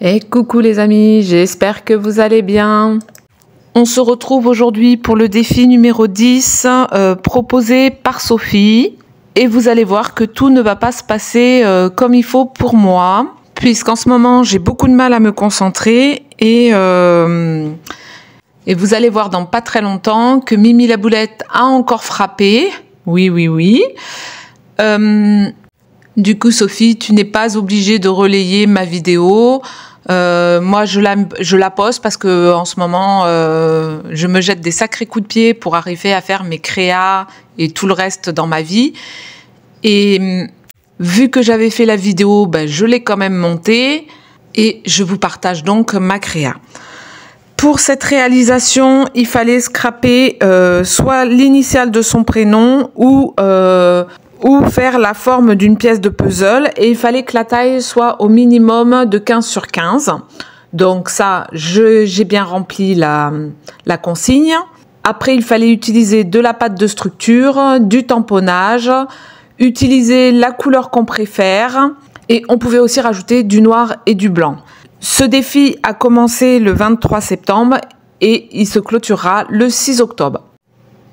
Et coucou les amis, j'espère que vous allez bien. On se retrouve aujourd'hui pour le défi numéro 10 proposé par Sophie. Et vous allez voir que tout ne va pas se passer comme il faut pour moi, puisqu'en ce moment j'ai beaucoup de mal à me concentrer et vous allez voir dans pas très longtemps que Mimi la Boulette a encore frappé. Oui. Du coup, Sophie, tu n'es pas obligée de relayer ma vidéo. Moi, je la poste parce que en ce moment, je me jette des sacrés coups de pied pour arriver à faire mes créas et tout le reste dans ma vie. Et vu que j'avais fait la vidéo, je l'ai quand même montée et je vous partage donc ma créa. Pour cette réalisation, il fallait scraper soit l'initiale de son prénom ou faire la forme d'une pièce de puzzle, et il fallait que la taille soit au minimum de 15 sur 15. Donc ça, j'ai bien rempli la consigne. Après, il fallait utiliser de la pâte de structure, du tamponnage, utiliser la couleur qu'on préfère, et on pouvait aussi rajouter du noir et du blanc. Ce défi a commencé le 23 septembre et il se clôturera le 6 octobre.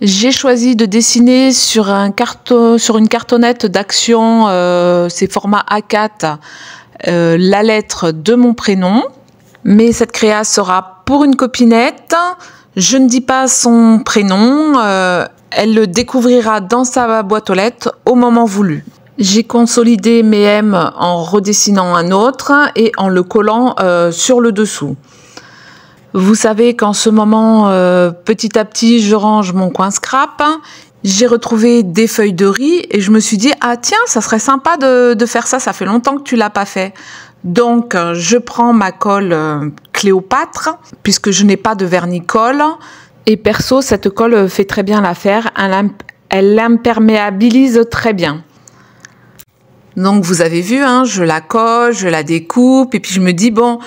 J'ai choisi de dessiner sur une cartonnette d'Action, c'est format A4, la lettre de mon prénom. Mais cette créa sera pour une copinette. Je ne dis pas son prénom, elle le découvrira dans sa boîte aux lettres au moment voulu. J'ai consolidé mes M en redessinant un autre et en le collant sur le dessous. Vous savez qu'en ce moment, petit à petit, je range mon coin scrap. J'ai retrouvé des feuilles de riz et je me suis dit, ah tiens, ça serait sympa de faire ça, ça fait longtemps que tu l'as pas fait. Donc, je prends ma colle Cléopâtre, puisque je n'ai pas de vernis-colle. Et perso, cette colle fait très bien l'affaire, elle l'imperméabilise très bien. Donc vous avez vu, je la colle, je la découpe, et puis je me dis, bon,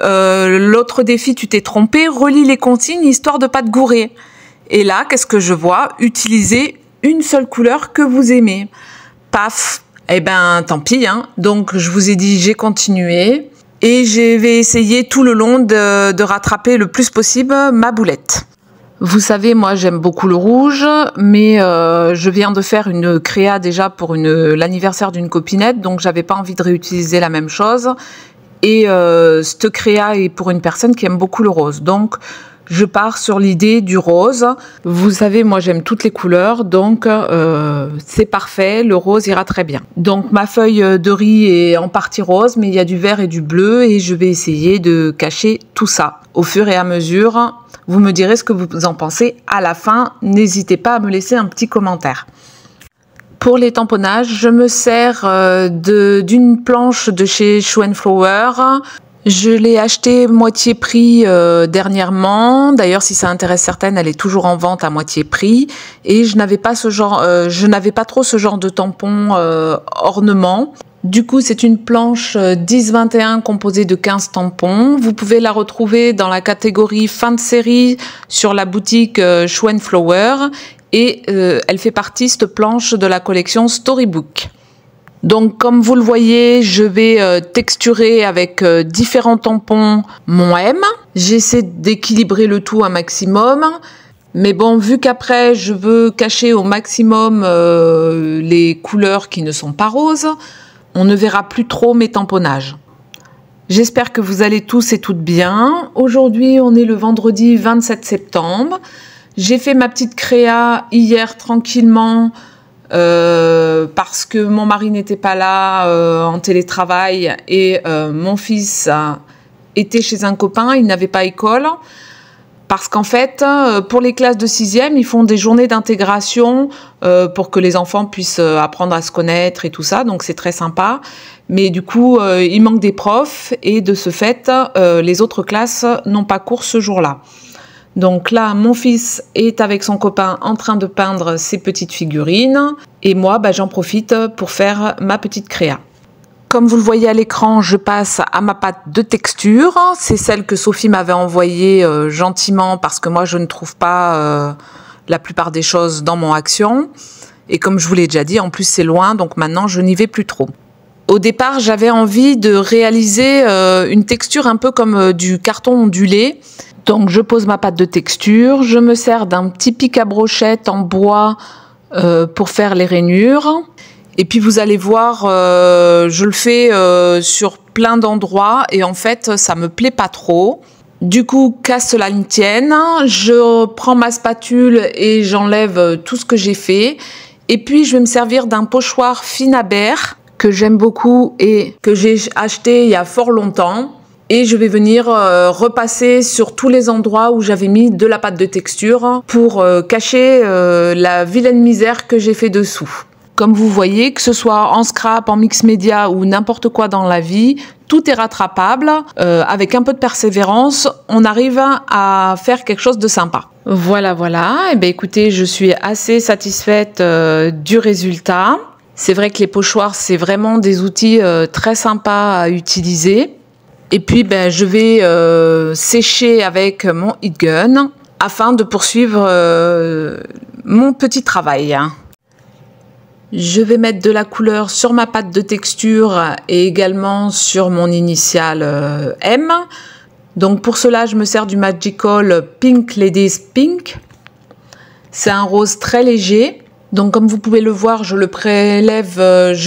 l'autre défi, tu t'es trompé, relis les consignes histoire de pas te gourer. Et là, qu'est-ce que je vois? Utiliser une seule couleur que vous aimez. Paf, eh ben tant pis. Donc je vous ai dit, j'ai continué, et je vais essayer tout le long de rattraper le plus possible ma boulette. Vous savez, moi j'aime beaucoup le rouge, mais je viens de faire une créa déjà pour l'anniversaire d'une copinette, donc j'avais pas envie de réutiliser la même chose. Et cette créa est pour une personne qui aime beaucoup le rose, donc je pars sur l'idée du rose. Vous savez, moi j'aime toutes les couleurs, donc c'est parfait, le rose ira très bien. Donc ma feuille de riz est en partie rose, mais il y a du vert et du bleu, et je vais essayer de cacher tout ça au fur et à mesure. Vous me direz ce que vous en pensez à la fin. N'hésitez pas à me laisser un petit commentaire. Pour les tamponnages, je me sers d'une planche de chez Show & Flower. Je l'ai achetée moitié prix dernièrement. D'ailleurs, si ça intéresse certaines, elle est toujours en vente à moitié prix. Et je n'avais pas trop ce genre de tampon ornement. Du coup, c'est une planche 10-21 composée de 15 tampons. Vous pouvez la retrouver dans la catégorie fin de série sur la boutique Show & Flower. Et elle fait partie, cette planche, de la collection Storybook. Donc, comme vous le voyez, je vais texturer avec différents tampons mon M. J'essaie d'équilibrer le tout un maximum. Mais bon, vu qu'après, je veux cacher au maximum les couleurs qui ne sont pas roses, on ne verra plus trop mes tamponnages. J'espère que vous allez tous et toutes bien. Aujourd'hui, on est le vendredi 27 septembre. J'ai fait ma petite créa hier tranquillement parce que mon mari n'était pas là en télétravail et mon fils était chez un copain, il n'avait pas école. Parce qu'en fait, pour les classes de 6e, ils font des journées d'intégration pour que les enfants puissent apprendre à se connaître et tout ça. Donc, c'est très sympa. Mais du coup, il manque des profs et de ce fait, les autres classes n'ont pas cours ce jour-là. Donc là, mon fils est avec son copain en train de peindre ses petites figurines. Et moi, j'en profite pour faire ma petite créa. Comme vous le voyez à l'écran, je passe à ma pâte de texture. C'est celle que Sophie m'avait envoyée gentiment parce que moi, je ne trouve pas la plupart des choses dans mon Action. Et comme je vous l'ai déjà dit, en plus, c'est loin, donc maintenant, je n'y vais plus trop. Au départ, j'avais envie de réaliser une texture un peu comme du carton ondulé. Donc je pose ma pâte de texture, je me sers d'un petit pic à brochette en bois pour faire les rainures. Et puis vous allez voir, je le fais sur plein d'endroits et en fait ça me plaît pas trop. Du coup, qu'à cela ne tienne, je prends ma spatule et j'enlève tout ce que j'ai fait. Et puis je vais me servir d'un pochoir Finabert que j'aime beaucoup et que j'ai acheté il y a fort longtemps. Et je vais venir repasser sur tous les endroits où j'avais mis de la pâte de texture pour cacher la vilaine misère que j'ai fait dessous. Comme vous voyez, que ce soit en scrap, en mix média ou n'importe quoi dans la vie, tout est rattrapable. Avec un peu de persévérance, on arrive à faire quelque chose de sympa. Voilà. Eh bien, écoutez, je suis assez satisfaite du résultat. C'est vrai que les pochoirs, c'est vraiment des outils très sympas à utiliser. Et puis, je vais sécher avec mon heat gun afin de poursuivre mon petit travail. Je vais mettre de la couleur sur ma pâte de texture et également sur mon initiale M. Donc pour cela, je me sers du Magical Pink Ladies Pink. C'est un rose très léger. Donc comme vous pouvez le voir, je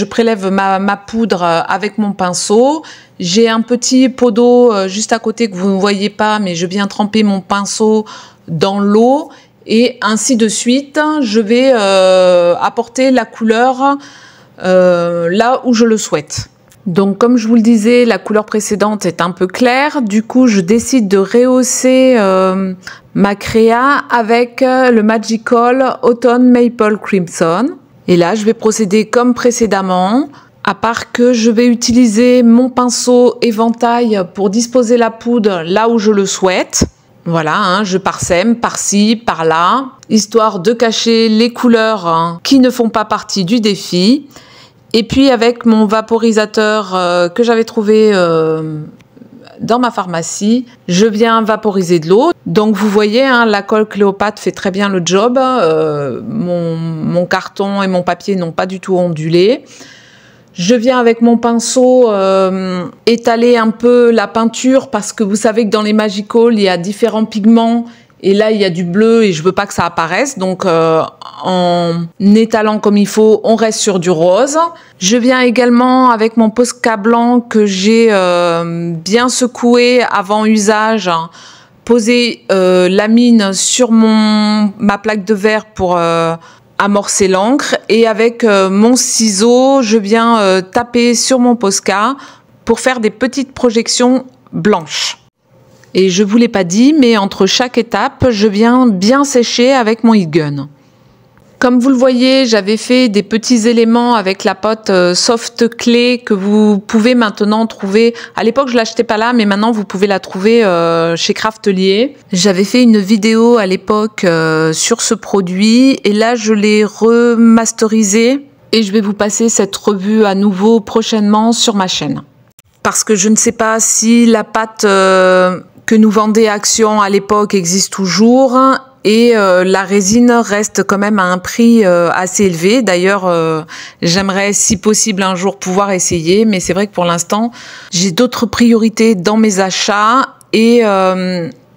prélève ma poudre avec mon pinceau. J'ai un petit pot d'eau juste à côté que vous ne voyez pas, mais je viens tremper mon pinceau dans l'eau. Et ainsi de suite, je vais apporter la couleur là où je le souhaite. Donc comme je vous le disais, la couleur précédente est un peu claire. Du coup, je décide de rehausser ma créa avec le Magical Autumn Maple Crimson. Et là, je vais procéder comme précédemment, à part que je vais utiliser mon pinceau éventail pour disposer la poudre là où je le souhaite. Voilà, je parsème par-ci, par-là, histoire de cacher les couleurs qui ne font pas partie du défi. Et puis avec mon vaporisateur que j'avais trouvé dans ma pharmacie, je viens vaporiser de l'eau. Donc vous voyez, la colle Cléopâtre fait très bien le job. Mon carton et mon papier n'ont pas du tout ondulé. Je viens avec mon pinceau étaler un peu la peinture parce que vous savez que dans les Magical, il y a différents pigments et là, il y a du bleu et je veux pas que ça apparaisse. Donc, en étalant comme il faut, on reste sur du rose. Je viens également avec mon Posca blanc que j'ai bien secoué avant usage, poser la mine sur ma plaque de verre pour amorcer l'encre et avec mon ciseau, je viens taper sur mon Posca pour faire des petites projections blanches. Et je vous l'ai pas dit, mais entre chaque étape, je viens bien sécher avec mon heat gun. Comme vous le voyez, j'avais fait des petits éléments avec la pote Soft Clay que vous pouvez maintenant trouver. À l'époque, je l'achetais pas là, mais maintenant vous pouvez la trouver chez Craftelier. J'avais fait une vidéo à l'époque sur ce produit et là, je l'ai remasterisé et je vais vous passer cette revue à nouveau prochainement sur ma chaîne. Parce que je ne sais pas si la pâte que nous vendait Action à l'époque existe toujours. Et la résine reste quand même à un prix assez élevé. D'ailleurs, j'aimerais si possible un jour pouvoir essayer, mais c'est vrai que pour l'instant, j'ai d'autres priorités dans mes achats et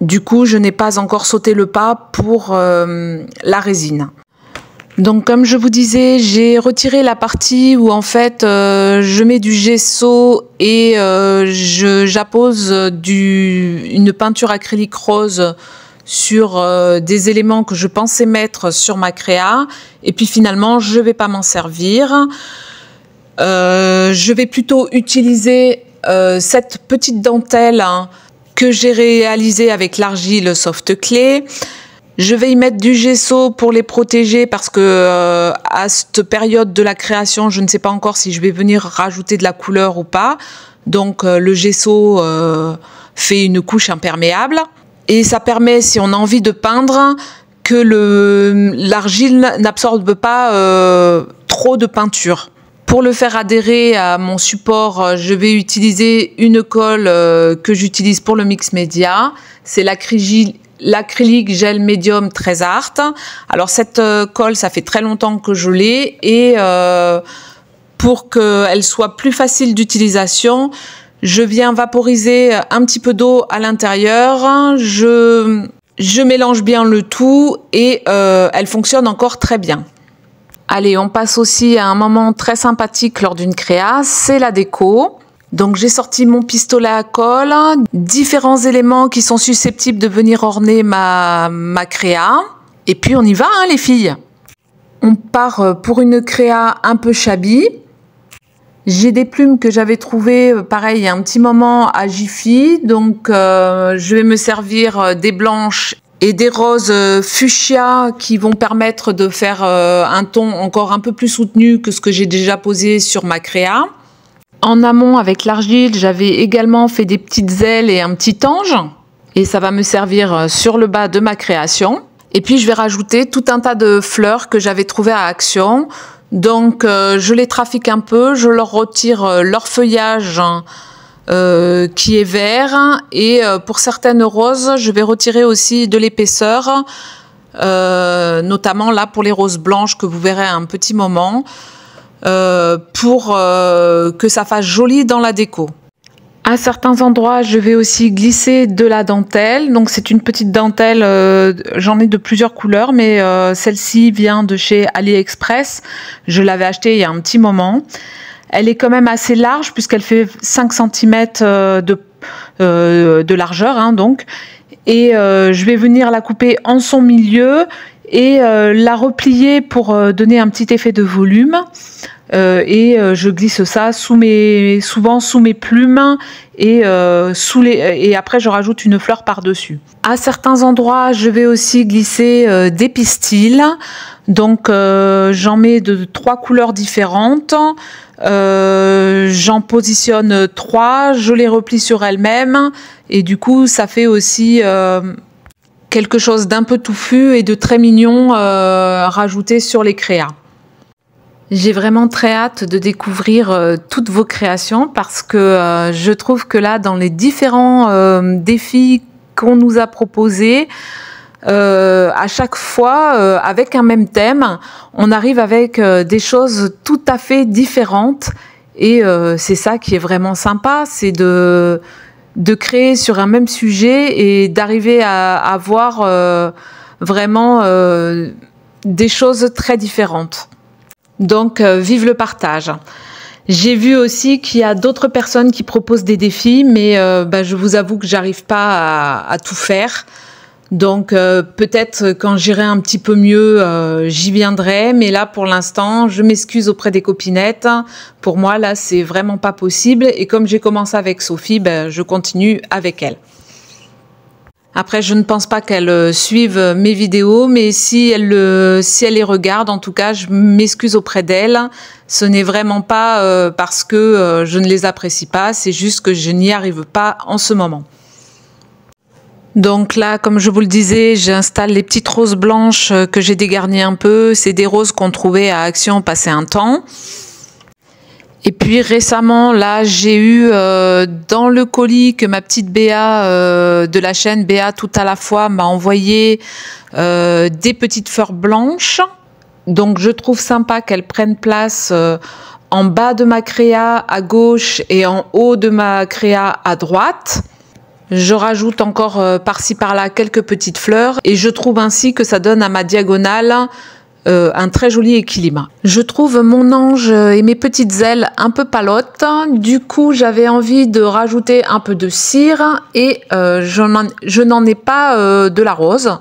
du coup, je n'ai pas encore sauté le pas pour la résine. Donc comme je vous disais, j'ai retiré la partie où en fait je mets du gesso et j'appose une peinture acrylique rose sur des éléments que je pensais mettre sur ma créa et puis finalement je vais pas m'en servir. Je vais plutôt utiliser cette petite dentelle que j'ai réalisée avec l'argile Soft Clay. Je vais y mettre du gesso pour les protéger parce que à cette période de la création, je ne sais pas encore si je vais venir rajouter de la couleur ou pas. Donc le gesso fait une couche imperméable. Et ça permet, si on a envie de peindre, que l'argile n'absorbe pas trop de peinture. Pour le faire adhérer à mon support, je vais utiliser une colle que j'utilise pour le mix média. C'est l'acrylique gel médium très art. Alors cette colle, ça fait très longtemps que je l'ai et pour qu'elle soit plus facile d'utilisation, je viens vaporiser un petit peu d'eau à l'intérieur. Je mélange bien le tout et elle fonctionne encore très bien. Allez, on passe aussi à un moment très sympathique lors d'une créa, c'est la déco. Donc j'ai sorti mon pistolet à colle, différents éléments qui sont susceptibles de venir orner ma créa. Et puis on y va, hein, les filles. On part pour une créa un peu shabby. J'ai des plumes que j'avais trouvées, pareil, il y a un petit moment à Jiffy. Donc je vais me servir des blanches et des roses fuchsia qui vont permettre de faire un ton encore un peu plus soutenu que ce que j'ai déjà posé sur ma créa. En amont, avec l'argile, j'avais également fait des petites ailes et un petit ange. Et ça va me servir sur le bas de ma création. Et puis, je vais rajouter tout un tas de fleurs que j'avais trouvées à Action. Donc, je les trafique un peu. Je leur retire leur feuillage qui est vert. Et pour certaines roses, je vais retirer aussi de l'épaisseur. Notamment là, pour les roses blanches que vous verrez à un petit moment. Pour que ça fasse joli dans la déco. À certains endroits, je vais aussi glisser de la dentelle. Donc c'est une petite dentelle, j'en ai de plusieurs couleurs, mais celle-ci vient de chez AliExpress. Je l'avais achetée il y a un petit moment. Elle est quand même assez large puisqu'elle fait 5 cm de largeur, hein, donc. Et je vais venir la couper en son milieu et la replier pour donner un petit effet de volume. Je glisse ça souvent sous mes plumes et après je rajoute une fleur par-dessus. À certains endroits, je vais aussi glisser des pistils. Donc j'en mets de 3 couleurs différentes. J'en positionne 3, je les replie sur elles-mêmes et du coup ça fait aussi quelque chose d'un peu touffu et de très mignon rajouté sur les créas. J'ai vraiment très hâte de découvrir toutes vos créations parce que je trouve que là, dans les différents défis qu'on nous a proposés, à chaque fois, avec un même thème, on arrive avec des choses tout à fait différentes et c'est ça qui est vraiment sympa, c'est de créer sur un même sujet et d'arriver à avoir vraiment des choses très différentes. Donc, vive le partage. J'ai vu aussi qu'il y a d'autres personnes qui proposent des défis, mais je vous avoue que j'arrive pas à tout faire. Donc, peut-être quand j'irai un petit peu mieux, j'y viendrai. Mais là, pour l'instant, je m'excuse auprès des copinettes. Pour moi, là, c'est vraiment pas possible. Et comme j'ai commencé avec Sophie, je continue avec elle. Après, je ne pense pas qu'elle suive mes vidéos, mais si elle les regarde, en tout cas, je m'excuse auprès d'elle. Ce n'est vraiment pas parce que je ne les apprécie pas, c'est juste que je n'y arrive pas en ce moment. Donc là, comme je vous le disais, j'installe les petites roses blanches que j'ai dégarnies un peu. C'est des roses qu'on trouvait à Action passé un temps. Et puis récemment, là, j'ai eu dans le colis que ma petite Béa de la chaîne Béa Tout à la fois m'a envoyé des petites fleurs blanches. Donc je trouve sympa qu'elles prennent place en bas de ma créa à gauche et en haut de ma créa à droite. Je rajoute encore par-ci par-là quelques petites fleurs et je trouve ainsi que ça donne à ma diagonale un très joli équilibre. Je trouve mon ange et mes petites ailes un peu palotes. Du coup, j'avais envie de rajouter un peu de cire et je n'en ai pas de la rose.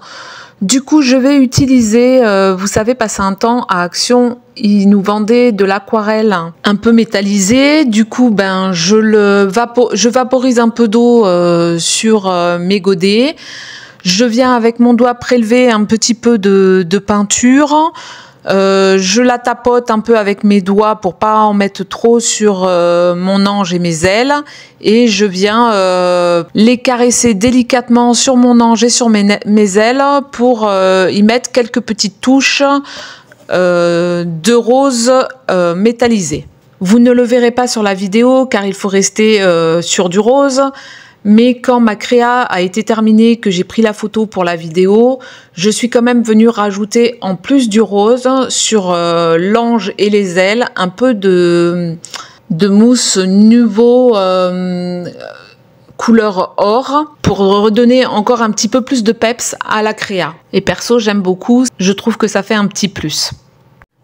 Du coup, je vais utiliser, vous savez, passé un temps à Action, ils nous vendaient de l'aquarelle un peu métallisée. Du coup, je vaporise un peu d'eau sur mes godets. Je viens avec mon doigt prélever un petit peu de peinture. Je la tapote un peu avec mes doigts pour pas en mettre trop sur mon ange et mes ailes. Et je viens les caresser délicatement sur mon ange et sur mes ailes pour y mettre quelques petites touches de rose métallisé. Vous ne le verrez pas sur la vidéo car il faut rester sur du rose. Mais quand ma créa a été terminée, que j'ai pris la photo pour la vidéo, je suis quand même venue rajouter en plus du rose sur l'ange et les ailes un peu de mousse nouveau couleur or pour redonner encore un petit peu plus de peps à la créa. Et perso, j'aime beaucoup, je trouve que ça fait un petit plus.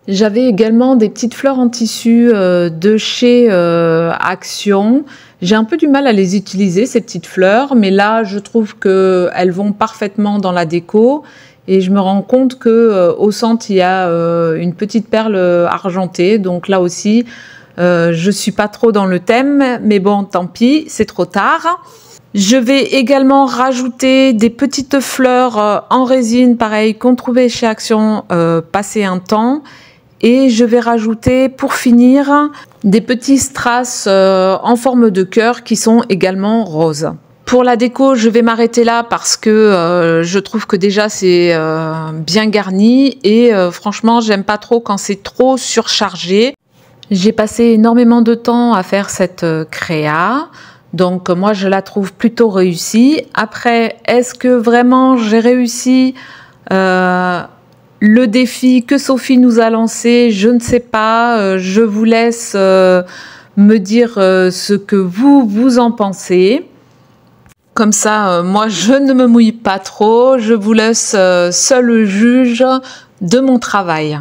J'avais également des petites fleurs en tissu de chez Action. J'ai un peu du mal à les utiliser, ces petites fleurs, mais là, je trouve qu'elles vont parfaitement dans la déco. Et je me rends compte qu'au centre, il y a une petite perle argentée. Donc là aussi, je suis pas trop dans le thème, mais bon, tant pis, c'est trop tard. Je vais également rajouter des petites fleurs en résine, pareil, qu'on trouvait chez Action passé un temps. Et je vais rajouter, pour finir, des petits strass en forme de cœur qui sont également roses. Pour la déco, je vais m'arrêter là parce que je trouve que déjà c'est bien garni et franchement, j'aime pas trop quand c'est trop surchargé. J'ai passé énormément de temps à faire cette créa, donc moi je la trouve plutôt réussie. Après, est-ce que vraiment j'ai réussi le défi que Sophie nous a lancé? Je ne sais pas, je vous laisse me dire ce que vous en pensez. Comme ça, moi je ne me mouille pas trop, je vous laisse seul juge de mon travail.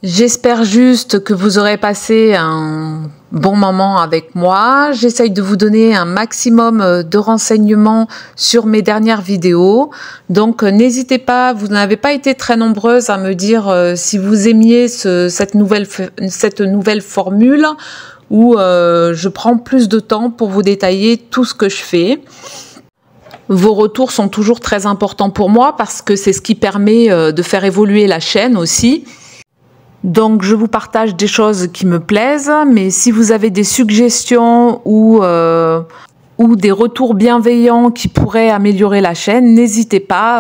J'espère juste que vous aurez passé un bon moment avec moi. J'essaye de vous donner un maximum de renseignements sur mes dernières vidéos. Donc n'hésitez pas, vous n'avez pas été très nombreuses à me dire si vous aimiez cette nouvelle formule où je prends plus de temps pour vous détailler tout ce que je fais. Vos retours sont toujours très importants pour moi parce que c'est ce qui permet de faire évoluer la chaîne aussi. Donc je vous partage des choses qui me plaisent, mais si vous avez des suggestions ou des retours bienveillants qui pourraient améliorer la chaîne, n'hésitez pas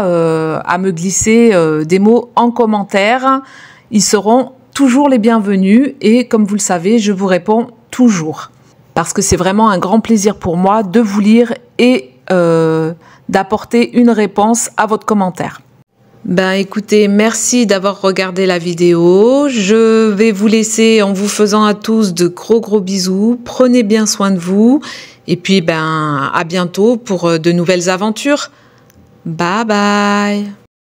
à me glisser des mots en commentaire. Ils seront toujours les bienvenus et comme vous le savez, je vous réponds toujours. Parce que c'est vraiment un grand plaisir pour moi de vous lire et d'apporter une réponse à votre commentaire. Ben écoutez, merci d'avoir regardé la vidéo. Je vais vous laisser en vous faisant à tous de gros bisous. Prenez bien soin de vous. Et puis ben à bientôt pour de nouvelles aventures. Bye bye.